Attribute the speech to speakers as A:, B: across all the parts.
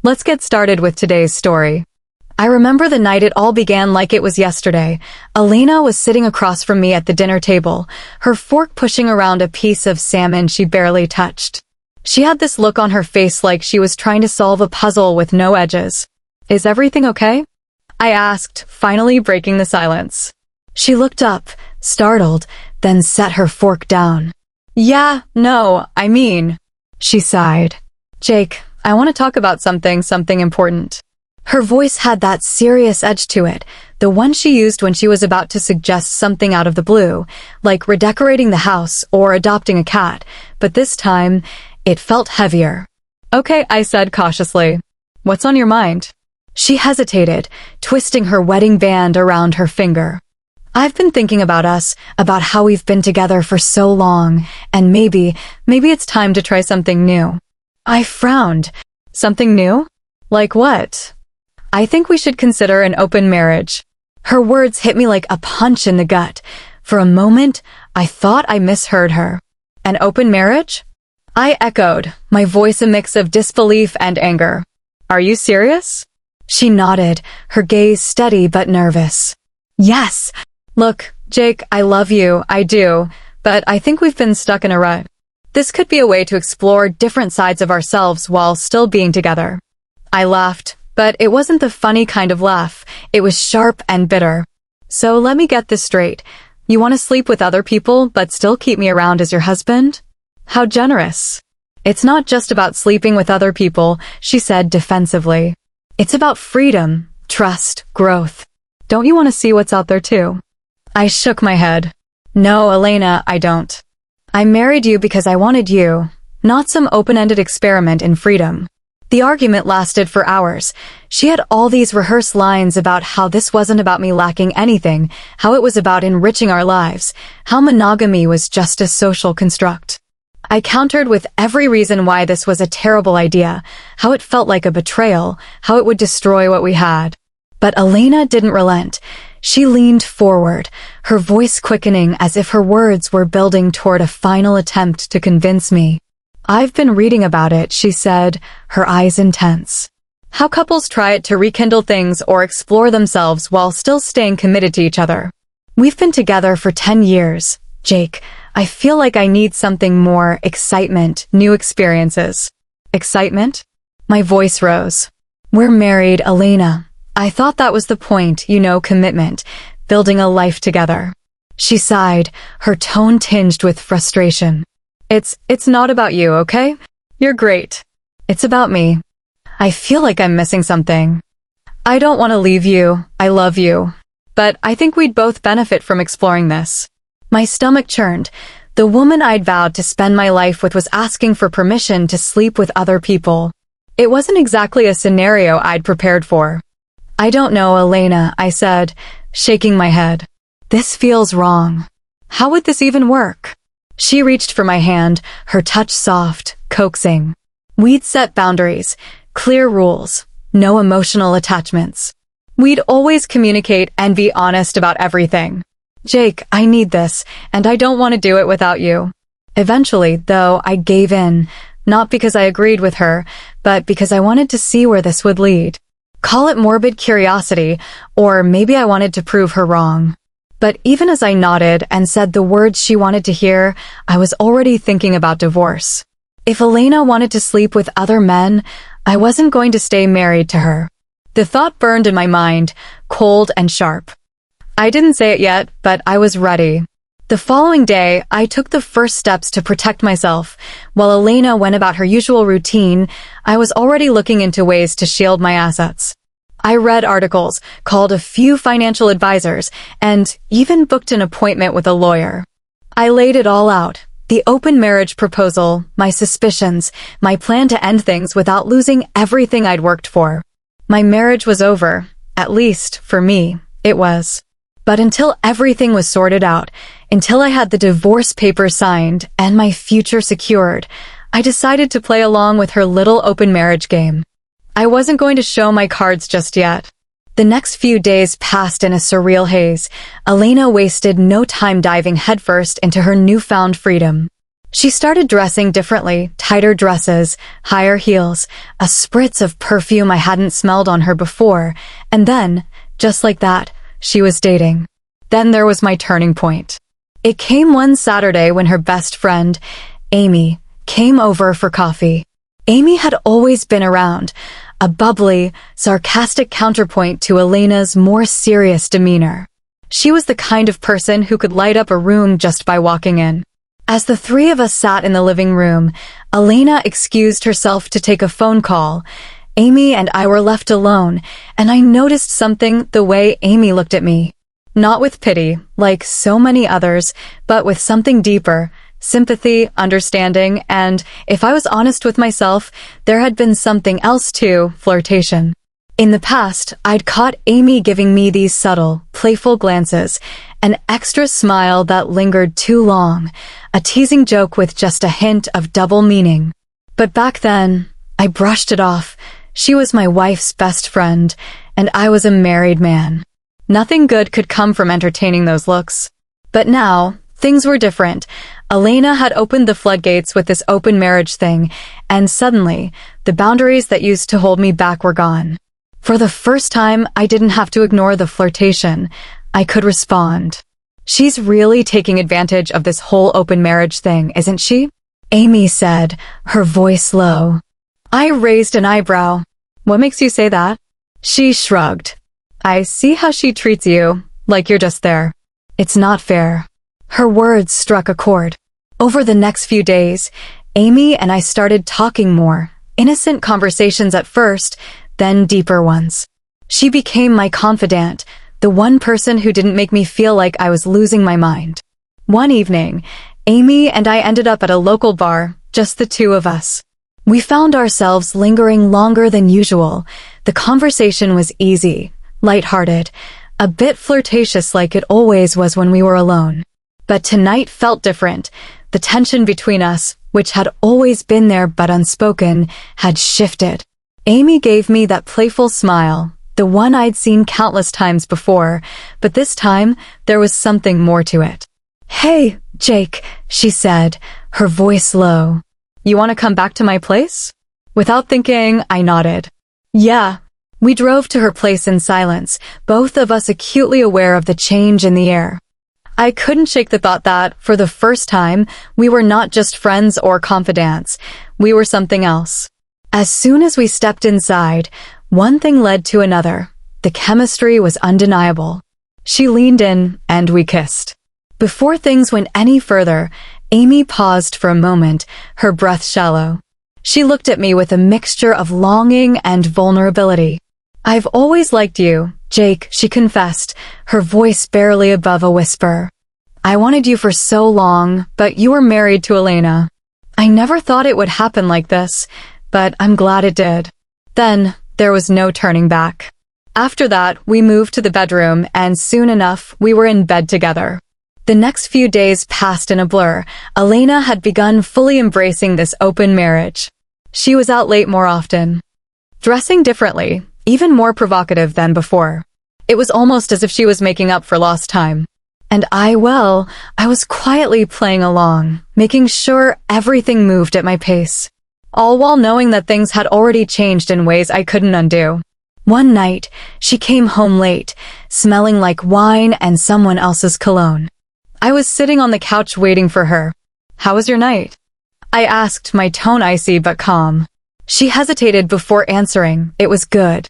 A: Let's get started with today's story. I remember the night it all began like it was yesterday. Elena was sitting across from me at the dinner table, her fork pushing around a piece of salmon she barely touched. She had this look on her face like she was trying to solve a puzzle with no edges. "Is everything okay?" I asked, finally breaking the silence. She looked up, startled, then set her fork down. "Yeah, no, I mean," she sighed. "Jake, I want to talk about something important." Her voice had that serious edge to it, the one she used when she was about to suggest something out of the blue, like redecorating the house or adopting a cat, but this time, it felt heavier. "Okay," I said cautiously. "What's on your mind?" She hesitated, twisting her wedding band around her finger. "I've been thinking about us, about how we've been together for so long, and maybe it's time to try something new." I frowned. "Something new? Like what?" "I think we should consider an open marriage." Her words hit me like a punch in the gut. For a moment, I thought I misheard her. "An open marriage?" I echoed, my voice a mix of disbelief and anger. "Are you serious?" She nodded, her gaze steady but nervous. "Yes. Look, Jake, I love you, I do, but I think we've been stuck in a rut. This could be a way to explore different sides of ourselves while still being together." I laughed, but it wasn't the funny kind of laugh. It was sharp and bitter. "So let me get this straight. You want to sleep with other people but still keep me around as your husband? How generous." "It's not just about sleeping with other people," she said defensively. "It's about freedom, trust, growth. Don't you want to see what's out there too?" I shook my head. "No, Elena, I don't. I married you because I wanted you, not some open-ended experiment in freedom." The argument lasted for hours. She had all these rehearsed lines about how this wasn't about me lacking anything, how it was about enriching our lives, how monogamy was just a social construct. I countered with every reason why this was a terrible idea, how it felt like a betrayal, how it would destroy what we had. But Elena didn't relent. She leaned forward, her voice quickening as if her words were building toward a final attempt to convince me. "I've been reading about it," she said, her eyes intense. "How couples try it to rekindle things or explore themselves while still staying committed to each other. We've been together for 10 years. Jake, I feel like I need something more: excitement, new experiences." "Excitement?" My voice rose. "We're married, Elena. I thought that was the point, commitment, building a life together." She sighed, her tone tinged with frustration. It's not about you, okay? You're great. It's about me. I feel like I'm missing something. I don't want to leave you, I love you. But I think we'd both benefit from exploring this." My stomach churned. The woman I'd vowed to spend my life with was asking for permission to sleep with other people. It wasn't exactly a scenario I'd prepared for. "I don't know, Elena," I said, shaking my head. "This feels wrong. How would this even work?" She reached for my hand, her touch soft, coaxing. We'd set boundaries, clear rules, no emotional attachments. We'd always communicate and be honest about everything. "Jake, I need this, and I don't want to do it without you." Eventually, though, I gave in, not because I agreed with her, but because I wanted to see where this would lead. Call it morbid curiosity, or maybe I wanted to prove her wrong. But even as I nodded and said the words she wanted to hear, I was already thinking about divorce. If Elena wanted to sleep with other men, I wasn't going to stay married to her. The thought burned in my mind, cold and sharp. I didn't say it yet, but I was ready. The following day, I took the first steps to protect myself. While Elena went about her usual routine, I was already looking into ways to shield my assets. I read articles, called a few financial advisors, and even booked an appointment with a lawyer. I laid it all out: the open marriage proposal, my suspicions, my plan to end things without losing everything I'd worked for. My marriage was over. At least, for me, it was. But until everything was sorted out, until I had the divorce papers signed and my future secured, I decided to play along with her little open marriage game. I wasn't going to show my cards just yet. The next few days passed in a surreal haze. Elena wasted no time diving headfirst into her newfound freedom. She started dressing differently, tighter dresses, higher heels, a spritz of perfume I hadn't smelled on her before, and then, just like that, she was dating. Then there was my turning point. It came one Saturday when her best friend, Amy, came over for coffee. Amy had always been around, a bubbly, sarcastic counterpoint to Elena's more serious demeanor. She was the kind of person who could light up a room just by walking in. As the three of us sat in the living room, Elena excused herself to take a phone call. Amy and I were left alone, and I noticed something the way Amy looked at me. Not with pity, like so many others, but with something deeper, sympathy, understanding, and, if I was honest with myself, there had been something else too, flirtation. In the past, I'd caught Amy giving me these subtle, playful glances, an extra smile that lingered too long, a teasing joke with just a hint of double meaning. But back then, I brushed it off. She was my wife's best friend, and I was a married man. Nothing good could come from entertaining those looks. But now, things were different. Elena had opened the floodgates with this open marriage thing, and suddenly, the boundaries that used to hold me back were gone. For the first time, I didn't have to ignore the flirtation. I could respond. She's really taking advantage of this whole open marriage thing, isn't she? Amy said, her voice low. I raised an eyebrow. What makes you say that? She shrugged. I see how she treats you, like you're just there. It's not fair. Her words struck a chord. Over the next few days, Amy and I started talking more. Innocent conversations at first, then deeper ones. She became my confidant, the one person who didn't make me feel like I was losing my mind. One evening, Amy and I ended up at a local bar, just the two of us. We found ourselves lingering longer than usual. The conversation was easy, lighthearted, a bit flirtatious like it always was when we were alone. But tonight felt different. The tension between us, which had always been there but unspoken, had shifted. Amy gave me that playful smile, the one I'd seen countless times before, but this time there was something more to it. Hey, Jake, she said, her voice low. You want to come back to my place? Without thinking, I nodded. Yeah. We drove to her place in silence, both of us acutely aware of the change in the air. I couldn't shake the thought that, for the first time, we were not just friends or confidants. We were something else. As soon as we stepped inside, one thing led to another. The chemistry was undeniable. She leaned in, and we kissed. Before things went any further, Amy paused for a moment, her breath shallow. She looked at me with a mixture of longing and vulnerability. I've always liked you, Jake, she confessed, her voice barely above a whisper. I wanted you for so long, but you were married to Elena. I never thought it would happen like this, but I'm glad it did. Then, there was no turning back. After that, we moved to the bedroom, and soon enough, we were in bed together. The next few days passed in a blur. Elena had begun fully embracing this open marriage. She was out late more often, dressing differently, even more provocative than before. It was almost as if she was making up for lost time. And I was quietly playing along, making sure everything moved at my pace, all while knowing that things had already changed in ways I couldn't undo. One night, she came home late, smelling like wine and someone else's cologne. I was sitting on the couch waiting for her. How was your night? I asked, my tone icy but calm. She hesitated before answering. It was good.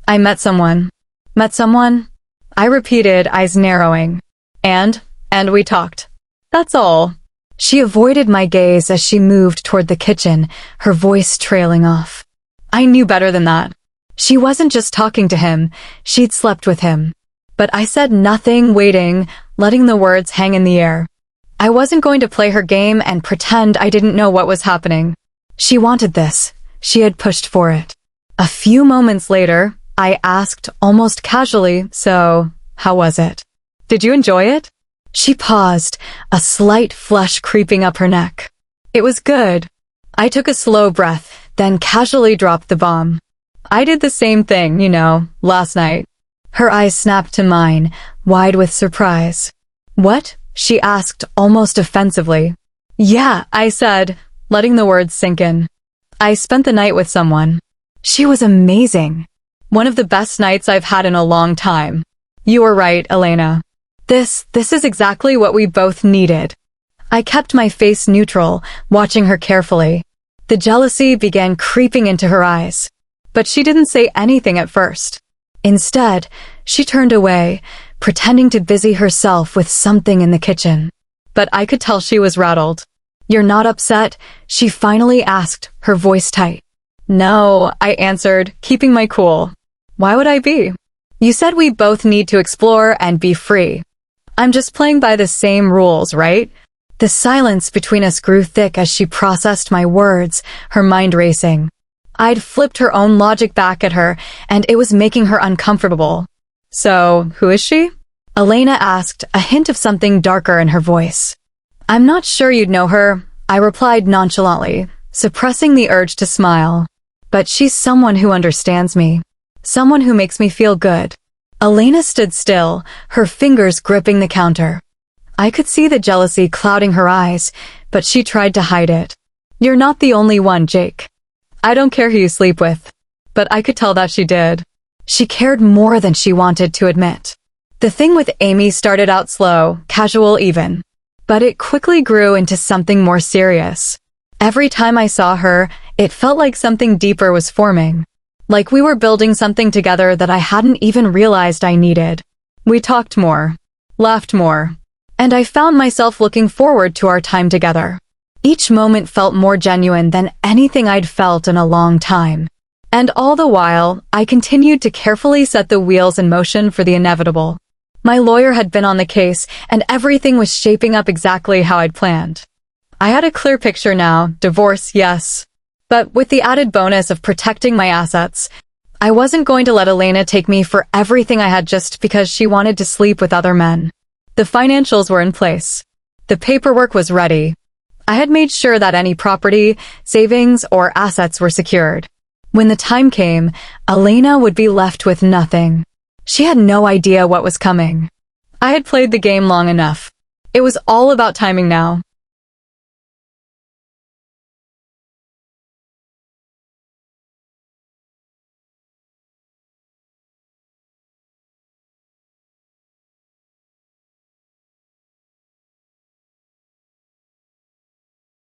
A: I met someone. Met someone? I repeated, eyes narrowing. And we talked. That's all. She avoided my gaze as she moved toward the kitchen, her voice trailing off. I knew better than that. She wasn't just talking to him, she'd slept with him. But I said nothing, waiting, letting the words hang in the air. I wasn't going to play her game and pretend I didn't know what was happening. She wanted this. She had pushed for it. A few moments later, I asked almost casually, so, how was it? Did you enjoy it? She paused, a slight flush creeping up her neck. It was good. I took a slow breath, then casually dropped the bomb. I did the same thing, last night. Her eyes snapped to mine, wide with surprise. What? She asked, almost offensively. Yeah, I said, letting the words sink in. I spent the night with someone. She was amazing. One of the best nights I've had in a long time. You were right, Elena. This is exactly what we both needed. I kept my face neutral, watching her carefully. The jealousy began creeping into her eyes. But she didn't say anything at first. Instead, she turned away, pretending to busy herself with something in the kitchen. But I could tell she was rattled. You're not upset? She finally asked, her voice tight. No, I answered, keeping my cool. Why would I be? You said we both need to explore and be free. I'm just playing by the same rules, right? The silence between us grew thick as she processed my words, her mind racing. I'd flipped her own logic back at her, and it was making her uncomfortable. So, who is she? Elena asked, a hint of something darker in her voice. I'm not sure you'd know her, I replied nonchalantly, suppressing the urge to smile. But she's someone who understands me. Someone who makes me feel good. Elena stood still, her fingers gripping the counter. I could see the jealousy clouding her eyes, but she tried to hide it. You're not the only one, Jake. I don't care who you sleep with. But I could tell that she did. She cared more than she wanted to admit. The thing with Amy started out slow, casual even. But it quickly grew into something more serious. Every time I saw her, it felt like something deeper was forming. Like we were building something together that I hadn't even realized I needed. We talked more, laughed more, and I found myself looking forward to our time together. Each moment felt more genuine than anything I'd felt in a long time. And all the while, I continued to carefully set the wheels in motion for the inevitable. My lawyer had been on the case, and everything was shaping up exactly how I'd planned. I had a clear picture now, divorce, yes. But with the added bonus of protecting my assets, I wasn't going to let Elena take me for everything I had just because she wanted to sleep with other men. The financials were in place. The paperwork was ready. I had made sure that any property, savings, or assets were secured. When the time came, Elena would be left with nothing. She had no idea what was coming. I had played the game long enough. It was all about timing now.